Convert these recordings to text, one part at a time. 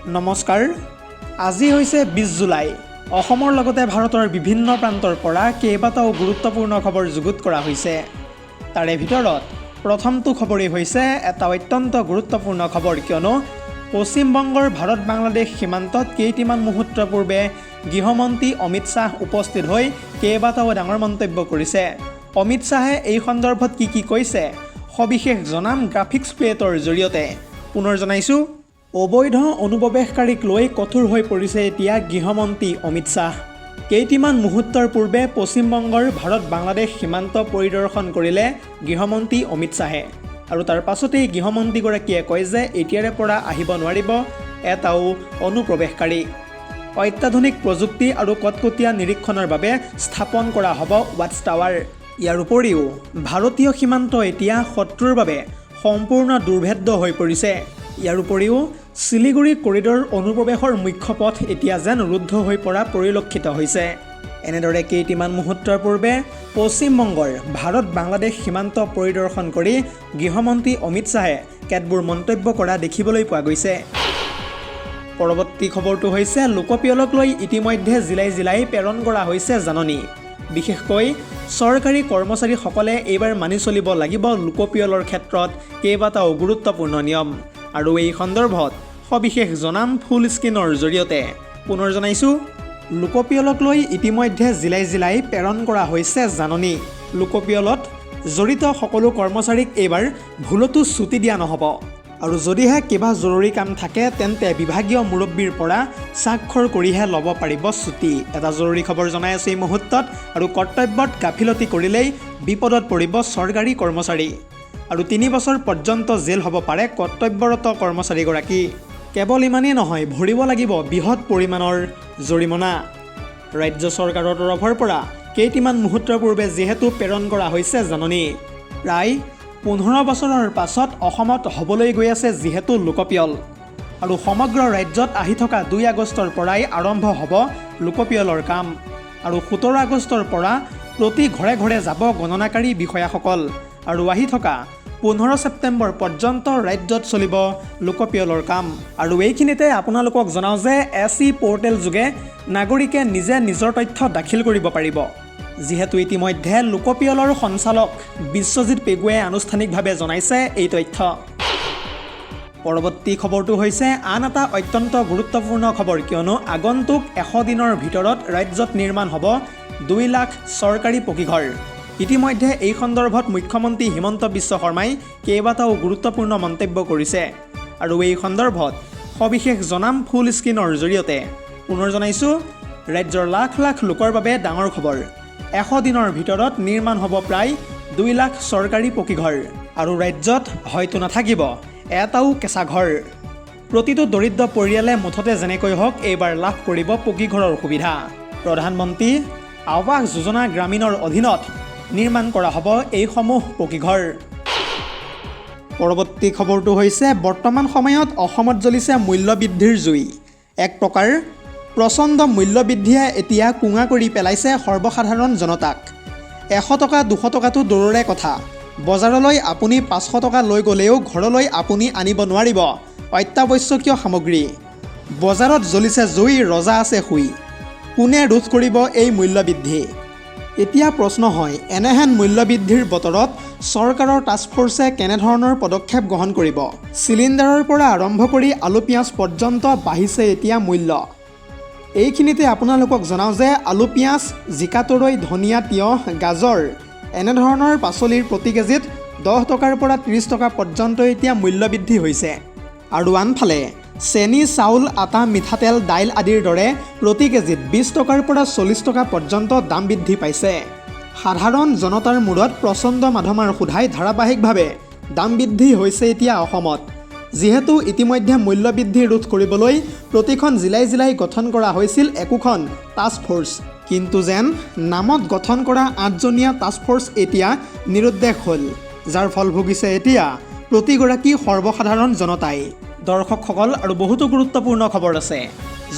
নমস্কাৰ। আজি হৈছে 20 জুলাই। অসমৰ লগতে ভাৰতৰ বিভিন্ন প্ৰান্তৰ পৰা কেইবাটাও গুৰুত্বপূৰ্ণ খবৰ যুগুত কৰা হৈছে। তাৰে ভিতৰত প্ৰথমটো খবৰেই হৈছে এটা অত্যন্ত গুৰুত্বপূৰ্ণ খবৰ, কিয়নো পশ্চিমবংগৰ ভাৰত-বাংলাদেশ সীমান্তত কেইটিমান মুহূৰ্ত পূৰ্বে গৃহমন্ত্ৰী অমিত শ্বাহ উপস্থিত হৈ কেইবাটাও ডাঙৰ মন্তব্য কৰিছে। অমিত শ্বাহে এই সন্দৰ্ভত কি কৈছে সবিশেষ জনাম গ্ৰাফিক্স প্লেটৰ জৰিয়তে। পুনৰ জনাইছোঁ, অবৈধ অনুপ্ৰৱেশকাৰীক লৈ কঠোৰ হৈ পৰিছে এতিয়া গৃহমন্ত্ৰী অমিত শ্বাহ। কেইটিমান মুহূৰ্তৰ পূৰ্বে পশ্চিমবংগৰ ভাৰত-বাংলাদেশ সীমান্ত পৰিদৰ্শন কৰিলে গৃহমন্ত্ৰী অমিত শ্বাহে, আৰু তাৰ পাছতেই গৃহমন্ত্ৰীগৰাকীয়ে কয় যে এতিয়াৰে পৰা আহিব নোৱাৰিব এটাও অনুপ্ৰৱেশকাৰী। অত্যাধুনিক প্ৰযুক্তি আৰু কটকটীয়া নিৰীক্ষণৰ বাবে স্থাপন কৰা হ'ব ৱাটছ টাৱাৰ। ইয়াৰ উপৰিও ভাৰতীয় সীমান্ত এতিয়া শত্ৰুৰ বাবে সম্পূৰ্ণ দুৰ্ভেদ্য হৈ পৰিছে। ইয়াৰ উপৰিও শিলিগুৰি কৰিডৰ অনুপ্ৰৱেশৰ মুখ্য পথ এতিয়া যেন ৰুদ্ধ হৈ পৰা পৰিলক্ষিত হৈছে। এনেদৰে কেইটিমান মুহূৰ্তৰ পূৰ্বে পশ্চিমবংগৰ ভাৰত-বাংলাদেশ সীমান্ত পৰিদৰ্শন কৰি গৃহমন্ত্ৰী অমিত শ্বাহে কেতবোৰ মন্তব্য কৰা দেখিবলৈ পোৱা গৈছে। পৰৱৰ্তী খবৰটো হৈছে লোকপিয়লক লৈ ইতিমধ্যে জিলাই জিলাই প্ৰেৰণ কৰা হৈছে জাননী। বিশেষকৈ চৰকাৰী কৰ্মচাৰীসকলে এইবাৰ মানি চলিব লাগিব লোকপিয়লৰ ক্ষেত্ৰত কেইবাটাও গুৰুত্বপূৰ্ণ নিয়ম, আৰু এই সন্দৰ্ভত সবিশেষ জনাম ফুল স্ক্ৰীনৰ জৰিয়তে। পুনৰ জনাইছোঁ, লোকপিয়লক লৈ ইতিমধ্যে জিলাই জিলাই প্ৰেৰণ কৰা হৈছে জাননী। লোকপিয়লত জড়িত সকলো কৰ্মচাৰীক এইবাৰ ভুলতো ছুটি দিয়া নহ'ব, আৰু যদিহে কিবা জৰুৰী কাম থাকে তেন্তে বিভাগীয় মুৰব্বীৰ পৰা স্বাক্ষৰ কৰিহে ল'ব পাৰিব ছুটি। এটা জৰুৰী খবৰ জনাই আছে এই মুহূৰ্তত, আৰু কৰ্তব্যত গাফিলতি কৰিলেই বিপদত পৰিব চৰকাৰী কৰ্মচাৰী, আৰু 3 বছৰ পৰ্যন্ত জেল হ'ব পাৰে কৰ্তব্যৰত কৰ্মচাৰীগৰাকী। কেৱল ইমানেই নহয়, ভৰিব লাগিব বৃহৎ পৰিমাণৰ জৰিমনা। ৰাজ্য চৰকাৰৰ তৰফৰ পৰা কেইটিমান মুহূৰ্তৰ পূৰ্বে যিহেতু প্ৰেৰণ কৰা হৈছে জাননী, প্ৰায় 15 বছৰৰ পাছত অসমত হ'বলৈ গৈ আছে যিহেতু লোকপিয়ল, আৰু সমগ্ৰ ৰাজ্যত আহি থকা 2 আগষ্টৰ পৰাই আৰম্ভ হ'ব লোকপিয়লৰ কাম, আৰু 17 আগষ্টৰ পৰা প্ৰতি ঘৰে ঘৰে যাব গণনাকাৰী বিষয়াসকল, আৰু আহি থকা 15 ছেপ্টেম্বৰ পৰ্যন্ত ৰাজ্যত চলিব লোকপিয়লৰ কাম। আৰু এইখিনিতে আপোনালোকক জনাওঁ যে SC পৰ্টেল যোগে নাগৰিকে নিজে নিজৰ তথ্য দাখিল কৰিব পাৰিব, যিহেতু ইতিমধ্যে লোকপিয়লৰ সঞ্চালক বিশ্বজিৎ পেগুৱে আনুষ্ঠানিকভাৱে জনাইছে এই তথ্য। পৰৱৰ্তী খবৰটো হৈছে আন এটা অত্যন্ত গুৰুত্বপূৰ্ণ খবৰ, কিয়নো আগন্তুক 100 দিনৰ ভিতৰত ৰাজ্যত নিৰ্মাণ হ'ব 2 লাখ চৰকাৰী পকীঘৰ। ইতিমধ্যে এই সন্দৰ্ভত মুখ্যমন্ত্ৰী হিমন্ত বিশ্ব শৰ্মাই কেইবাটাও গুৰুত্বপূৰ্ণ মন্তব্য কৰিছে, আৰু এই সন্দৰ্ভত সবিশেষ জনাম ফুল স্ক্ৰীনৰ জৰিয়তে। পুনৰ জনাইছোঁ, ৰাজ্যৰ লাখ লাখ লোকৰ বাবে ডাঙৰ খবৰ। 100 দিনৰ ভিতৰত নিৰ্মাণ হ'ব প্ৰায় 2 লাখ চৰকাৰী পকীঘৰ, আৰু ৰাজ্যত হয়তো নাথাকিব এটাও কেঁচা ঘৰ। প্ৰতিটো দৰিদ্ৰ পৰিয়ালে মুঠতে যেনেকৈ হওক এইবাৰ লাভ কৰিব পকীঘৰৰ সুবিধা। প্ৰধানমন্ত্ৰী আৱাস যোজনা গ্ৰামীণৰ অধীনত নিৰ্মাণ কৰা হ'ব এইসমূহ পকীঘৰ। পৰৱৰ্তী খবৰটো হৈছে বৰ্তমান সময়ত অসমত জ্বলিছে মূল্যবৃদ্ধিৰ জুই। এক প্ৰকাৰ প্ৰচণ্ড মূল্যবৃদ্ধিয়ে এতিয়া কোঙা কৰি পেলাইছে সৰ্বসাধাৰণ জনতাক। 100 টকা 200 টকাটো দূৰৰে কথা, বজাৰলৈ আপুনি 500 টকা লৈ গ'লেও ঘৰলৈ আপুনি আনিব নোৱাৰিব অত্যাৱশ্যকীয় সামগ্ৰী। বজাৰত জ্বলিছে জুই, ৰজা আছে শুই। কোনে ৰোধ কৰিব এই মূল্যবৃদ্ধি? এতিয়া প্ৰশ্ন হয়, এনেহেন মূল্যবৃদ্ধিৰ বতৰত চৰকাৰৰ টাস্কফৰ্চে কেনেধৰণৰ পদক্ষেপ গ্ৰহণ কৰিব? চিলিণ্ডাৰৰ পৰা আৰম্ভ কৰি আলু পিঁয়াজ পৰ্যন্ত বাঢ়িছে এতিয়া মূল্য। এইখিনিতে আপোনালোকক জনাওঁ যে আলু পিঁয়াজ, জিকা তৰৈ, ধনিয়া, তিয়ঁহ, গাজৰ এনেধৰণৰ পাচলিৰ প্ৰতি কেজিত 10 টকাৰ পৰা 30 টকা পৰ্যন্ত এতিয়া মূল্যবৃদ্ধি হৈছে। আৰু আনফালে চেনি, চাউল, আটা, মিঠাতেল, দাইল আদিৰ দৰে প্ৰতি কেজিত 20 টকাৰ পৰা 40 টকা পৰ্যন্ত দাম বৃদ্ধি পাইছে। সাধাৰণ জনতাৰ মূৰত প্ৰচণ্ড মাধমাৰ সোধাই ধাৰাবাহিকভাৱে দাম বৃদ্ধি হৈছে এতিয়া অসমত। যিহেতু ইতিমধ্যে মূল্যবৃদ্ধি ৰোধ কৰিবলৈ প্ৰতিখন জিলাই জিলাই গঠন কৰা হৈছিল একোখন টাস্ক ফ'ৰ্চ, কিন্তু যেন নামত গঠন কৰা 8জনীয়া টাস্ক ফ'ৰ্চ এতিয়া নিৰুদ্দেশ হ'ল, যাৰ ফল ভুগিছে এতিয়া প্ৰতিগৰাকী সৰ্বসাধাৰণ জনতাই। দৰ্শকসকল, আৰু বহুতো গুৰুত্বপূৰ্ণ খবৰ আছে।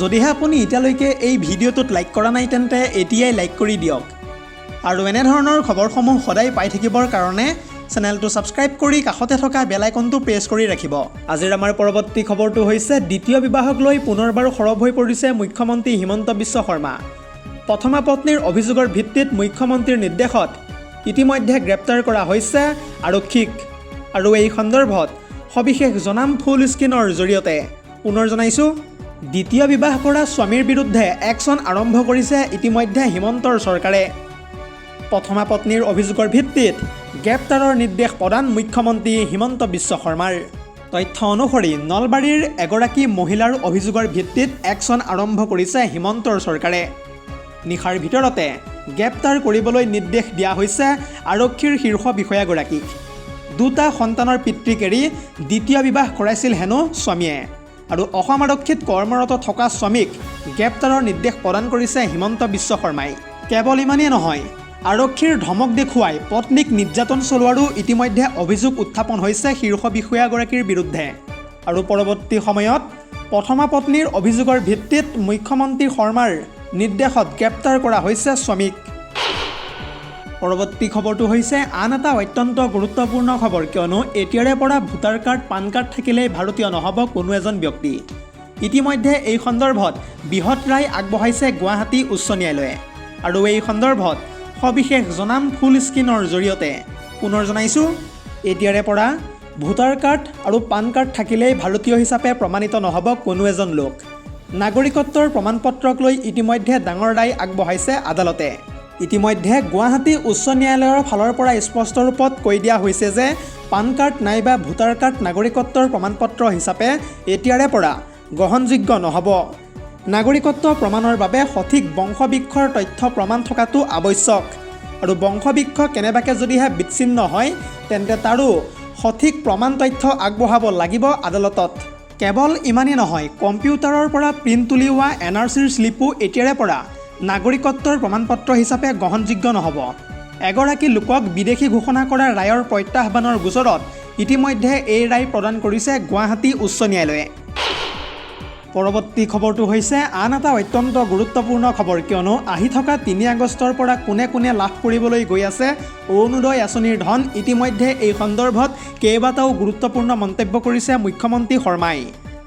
যদিহে আপুনি এতিয়ালৈকে এই ভিডিঅ'টোত লাইক কৰা নাই তেন্তে এতিয়াই লাইক কৰি দিয়ক, আৰু এনেধৰণৰ খবৰসমূহ সদায় পাই থাকিবৰ কাৰণে চেনেলটো ছাবস্ক্ৰাইব কৰি কাষতে থকা বেল আইকনটো প্ৰেছ কৰি ৰাখিব। আজিৰ আমাৰ পৰৱৰ্তী খবৰটো হৈছে দ্বিতীয় বিবাহক লৈ পুনৰবাৰ সৰব হৈ পৰিছে মুখ্যমন্ত্ৰী হিমন্ত বিশ্ব শৰ্মা। প্ৰথমা পত্নীৰ অভিযোগৰ ভিত্তিত মুখ্যমন্ত্ৰীৰ নিৰ্দেশত ইতিমধ্যে গ্ৰেপ্তাৰ কৰা হৈছে আৰক্ষীক। আৰু এই সন্দৰ্ভত সবিশেষ জনাম ফুল স্ক্ৰীনৰ জৰিয়তে। পুনৰ জনাইছোঁ, দ্বিতীয় বিবাহ কৰা স্বামীৰ বিৰুদ্ধে একশ্যন আৰম্ভ কৰিছে ইতিমধ্যে হিমন্তৰ চৰকাৰে। প্ৰথমা পত্নীৰ অভিযোগৰ ভিত্তিত গ্ৰেপ্তাৰৰ নিৰ্দেশ প্ৰদান মুখ্যমন্ত্ৰী হিমন্ত বিশ্ব শৰ্মাৰ। তথ্য অনুসৰি নলবাৰীৰ এগৰাকী মহিলাৰ অভিযোগৰ ভিত্তিত একশ্যন আৰম্ভ কৰিছে হিমন্তৰ চৰকাৰে। নিশাৰ ভিতৰতে গ্ৰেপ্তাৰ কৰিবলৈ নিৰ্দেশ দিয়া হৈছে আৰক্ষীৰ শীৰ্ষ বিষয়াগৰাকীক। দুটা সন্তানৰ পিতৃক এৰি দ্বিতীয় বিবাহ কৰাইছিল হেনো স্বামীয়ে। আৰু অসম আৰক্ষীত কৰ্মৰত থকা স্বামীক গ্ৰেপ্তাৰৰ নিৰ্দেশ প্ৰদান কৰিছে হিমন্ত বিশ্ব শৰ্মাই। কেৱল ইমানেই নহয়, আৰক্ষীৰ ধমক দেখুৱাই পত্নীক নিৰ্যাতন চলোৱাৰো ইতিমধ্যে অভিযোগ উত্থাপন হৈছে শীৰ্ষ বিষয়াগৰাকীৰ বিৰুদ্ধে। আৰু পৰৱৰ্তী সময়ত প্ৰথমা পত্নীৰ অভিযোগৰ ভিত্তিত মুখ্যমন্ত্ৰী শৰ্মাৰ নিৰ্দেশত গ্ৰেপ্তাৰ কৰা হৈছে স্বামীক। পৰৱৰ্তী খবৰটো হৈছে আন এটা অত্যন্ত গুৰুত্বপূৰ্ণ খবৰ, কিয়নো এতিয়াৰে পৰা ভোটাৰ কাৰ্ড পান কাৰ্ড থাকিলেই ভাৰতীয় নহ'ব কোনো এজন ব্যক্তি। ইতিমধ্যে এই সন্দৰ্ভত বৃহৎ ৰায় আগবঢ়াইছে গুৱাহাটী উচ্চ ন্যায়ালয়ে। আৰু এই সন্দৰ্ভত সবিশেষ জনাম ফুল স্ক্ৰীনৰ জৰিয়তে। পুনৰ জনাইছোঁ, এতিয়াৰে পৰা ভোটাৰ কাৰ্ড আৰু পান কাৰ্ড থাকিলেই ভাৰতীয় হিচাপে প্ৰমাণিত নহ'ব কোনো এজন লোক। নাগৰিকত্বৰ প্ৰমাণপত্ৰক লৈ ইতিমধ্যে ডাঙৰ ৰায় আগবঢ়াইছে আদালতে। ইতিমধ্যে গুৱাহাটী উচ্চ ন্যায়ালয়ৰ ফালৰ পৰা স্পষ্ট ৰূপত কৈ দিয়া হৈছে যে পান কাৰ্ড নাইবা ভোটাৰ কাৰ্ড নাগৰিকত্বৰ প্ৰমাণপত্ৰ হিচাপে এতিয়াৰে পৰা গ্ৰহণযোগ্য নহ'ব। নাগৰিকত্ব প্ৰমাণৰ বাবে সঠিক বংশবৃক্ষৰ তথ্য প্ৰমাণ থকাটো আৱশ্যক। আৰু বংশবৃক্ষ কেনেবাকৈ যদিহে বিচ্ছিন্ন হয় তেন্তে তাৰো সঠিক প্ৰমাণ তথ্য আগবঢ়াব লাগিব আদালতত। কেৱল ইমানেই নহয়, কম্পিউটাৰৰ পৰা প্ৰিণ্ট উলিওৱা NRCৰ শ্লিপো এতিয়াৰে পৰা নাগৰিকত্বৰ প্ৰমাণপত্ৰ হিচাপে গ্ৰহণযোগ্য নহ'ব। এগৰাকী লোকক বিদেশী ঘোষণা কৰা ৰায়ৰ প্ৰত্যাহ্বানৰ গোচৰত ইতিমধ্যে এই ৰায় প্ৰদান কৰিছে গুৱাহাটী উচ্চ ন্যায়ালয়ে। পৰৱৰ্তী খবৰটো হৈছে আন এটা অত্যন্ত গুৰুত্বপূৰ্ণ খবৰ, কিয়নো আহি থকা 3 আগষ্টৰ পৰা কোনে কোনে লাভ কৰিবলৈ গৈ আছে অৰুণোদয় আঁচনিৰ ধন। ইতিমধ্যে এই সন্দৰ্ভত কেইবাটাও গুৰুত্বপূৰ্ণ মন্তব্য কৰিছে মুখ্যমন্ত্ৰী শৰ্মাই।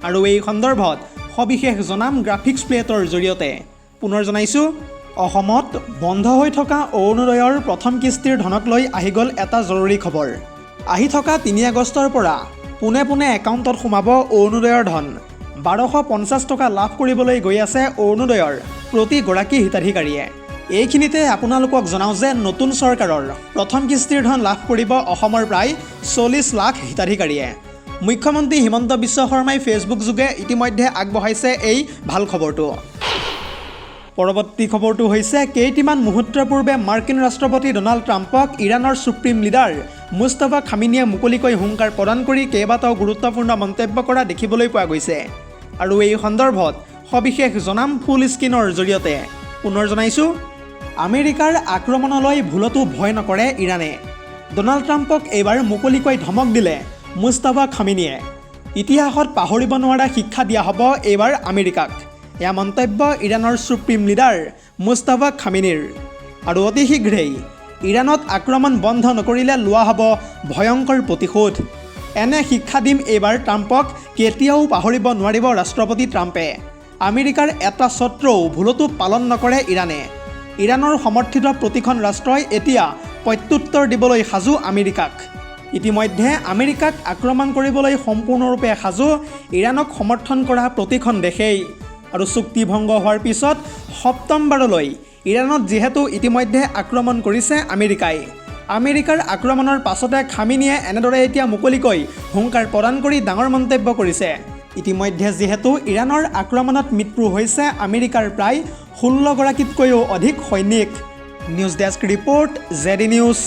আৰু এই সন্দৰ্ভত সবিশেষ জনাম গ্ৰাফিক্স প্লেটৰ জৰিয়তে। পুনৰ জনাইছোঁ, অসমত বন্ধ হৈ থকা অৰুণোদয়ৰ প্ৰথম কিস্তিৰ ধনক লৈ আহি গ'ল এটা জৰুৰী খবৰ। আহি থকা 3 আগষ্টৰ পৰা পোনে পোনে একাউণ্টত সোমাব অৰুণোদয়ৰ ধন। 1250 টকা লাভ কৰিবলৈ গৈ আছে অৰুণোদয়ৰ প্ৰতিগৰাকী হিতাধিকাৰীয়ে। এইখিনিতে আপোনালোকক জনাওঁ যে নতুন চৰকাৰৰ প্ৰথম কিস্তিৰ ধন লাভ কৰিব অসমৰ প্ৰায় 40 লাখ হিতাধিকাৰীয়ে। মুখ্যমন্ত্ৰী হিমন্ত বিশ্ব শৰ্মাই ফেচবুক যোগে ইতিমধ্যে আগবঢ়াইছে এই ভাল খবৰটো। পৰৱৰ্তী খবৰটো হৈছে কেইটিমান মুহূৰ্তৰ পূৰ্বে মাৰ্কিন ৰাষ্ট্ৰপতি ডনাল্ড ট্ৰাম্পক ইৰাণৰ ছুপ্ৰিম লিডাৰ মুস্তাফা খামিনীয়ে মুকলিকৈ হুংকাৰ প্ৰদান কৰি কেইবাটাও গুৰুত্বপূৰ্ণ মন্তব্য কৰা দেখিবলৈ পোৱা গৈছে। আৰু এই সন্দৰ্ভত সবিশেষ জনাম ফুল স্ক্ৰীনৰ জৰিয়তে। পুনৰ জনাইছোঁ, আমেৰিকাৰ আক্ৰমণলৈ ভুলতো ভয় নকৰে ইৰাণে। ডনাল্ড ট্ৰাম্পক এইবাৰ মুকলিকৈ ধমক দিলে মুস্তাফা খামিনীয়ে। ইতিহাসত পাহৰিব নোৱাৰা শিক্ষা দিয়া হ'ব এইবাৰ আমেৰিকাক। এয়া মন্তব্য ইৰাণৰ ছুপ্ৰিম লিডাৰ মুস্তাফা খামিনীৰ। আৰু অতি শীঘ্ৰেই ইৰাণত আক্ৰমণ বন্ধ নকৰিলে লোৱা হ'ব ভয়ংকৰ প্ৰতিশোধ। এনে শিক্ষা দিম এইবাৰ ট্ৰাম্পক, কেতিয়াও পাহৰিব নোৱাৰিব ৰাষ্ট্ৰপতি ট্ৰাম্পে। আমেৰিকাৰ এটা ছত্ৰও ভুলতো পালন নকৰে ইৰাণে। ইৰাণৰ সমৰ্থিত প্ৰতিখন ৰাষ্ট্ৰই এতিয়া প্ৰত্যুত্তৰ দিবলৈ সাজু আমেৰিকাক। ইতিমধ্যে আমেৰিকাক আক্ৰমণ কৰিবলৈ সম্পূৰ্ণৰূপে সাজু ইৰাণক সমৰ্থন কৰা প্ৰতিখন দেশেই। আৰু চুক্তি ভংগ হোৱাৰ পিছত সপ্তমবাৰলৈ ইৰাণত যিহেতু ইতিমধ্যে আক্ৰমণ কৰিছে আমেৰিকাই। আমেৰিকাৰ আক্ৰমণৰ পাছতে খামিনীয়ে এনেদৰে এতিয়া মুকলিকৈ হুংকাৰ প্ৰদান কৰি ডাঙৰ মন্তব্য কৰিছে। ইতিমধ্যে যিহেতু ইৰাণৰ আক্ৰমণত মৃত্যু হৈছে আমেৰিকাৰ প্ৰায় 16 গৰাকীতকৈও অধিক সৈনিক। News desk report, ZD news.